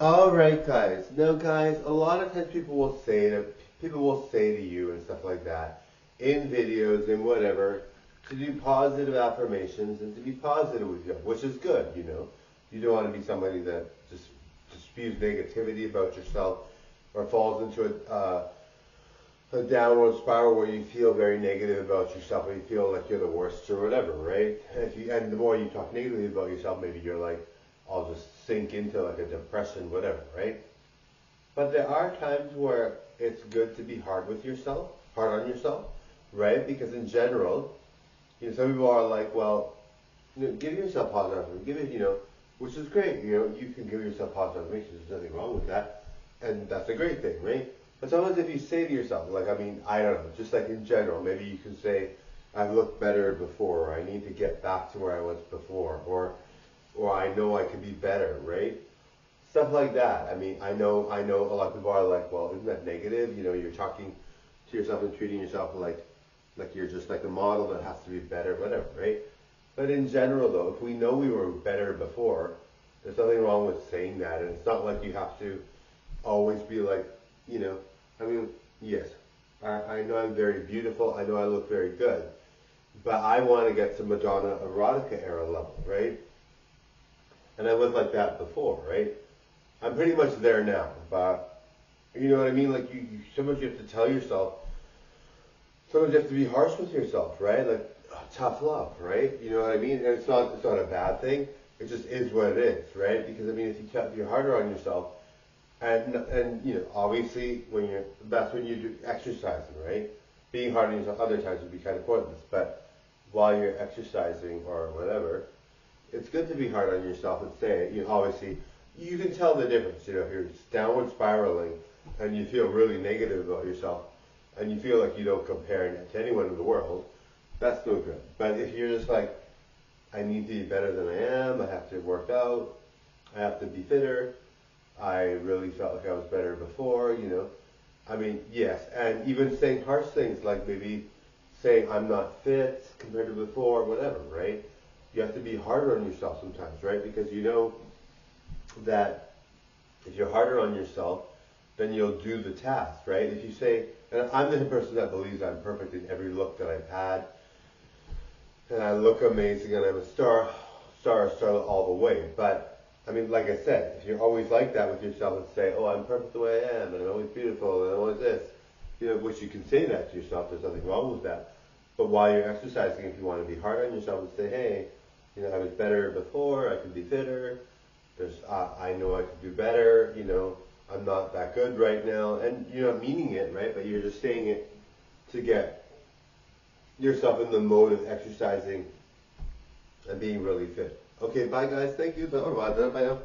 Alright guys, now guys, a lot of times people will say to you and stuff like that in videos and whatever to do positive affirmations and to be positive with you, which is good, you know. You don't want to be somebody that just spews negativity about yourself or falls into a downward spiral where you feel very negative about yourself or you feel like you're the worst or whatever, right? And the more you talk negatively about yourself, maybe you're like, I'll just sink into like a depression, whatever, right? But there are times where it's good to be hard on yourself, right? Because in general, some people are like, well, give yourself positive affirmation, give it, which is great. You can give yourself positive affirmation. There's nothing wrong with that, and that's a great thing, right? But sometimes if you say to yourself, like, I mean, I don't know, just like in general, maybe you can say, I've looked better before, or I need to get back to where I was before, or I know I could be better, right? Stuff like that. I mean, I know a lot of people are like, well, isn't that negative? You're talking to yourself and treating yourself like you're just like a model that has to be better, whatever, right? But in general, though, if we know we were better before, there's nothing wrong with saying that, and it's not like you have to always be like, you know, I mean, yes, I know I'm very beautiful. I know I look very good, but I want to get to Madonna erotica era level, right? And I was like that before, right? I'm pretty much there now, but you know what I mean? Like sometimes you have to tell yourself, sometimes you have to be harsh with yourself, right? Like tough love, right? You know what I mean? And it's not a bad thing. It just is what it is, right? Because I mean, if you're harder on yourself, and obviously that's when you do exercising, right? Being hard on yourself other times would be kind of pointless, but while you're exercising or whatever, it's good to be hard on yourself and say, obviously, you can tell the difference. If you're downward spiraling and you feel really negative about yourself and you feel like you don't compare to anyone in the world, that's no good. But if you're just like, I need to be better than I am, I have to work out, I have to be fitter, I really felt like I was better before. I mean, yes, and even saying harsh things like maybe saying I'm not fit compared to before, whatever, right? You have to be harder on yourself sometimes, right? Because you know that if you're harder on yourself, then you'll do the task, right? If you say, and I'm the person that believes I'm perfect in every look that I've had, and I look amazing, and I'm a star all the way. But I mean, like I said, if you're always like that with yourself and say, "Oh, I'm perfect the way I am, and I'm always beautiful, and I'm always this," which you can say that to yourself. There's nothing wrong with that. But while you're exercising, if you want to be hard on yourself and say, "Hey, I was better before. I could be fitter. I know I could do better. I'm not that good right now," and you're not meaning it, right? But you're just saying it to get yourself in the mode of exercising and being really fit. Okay, bye guys. Thank you. Bye now.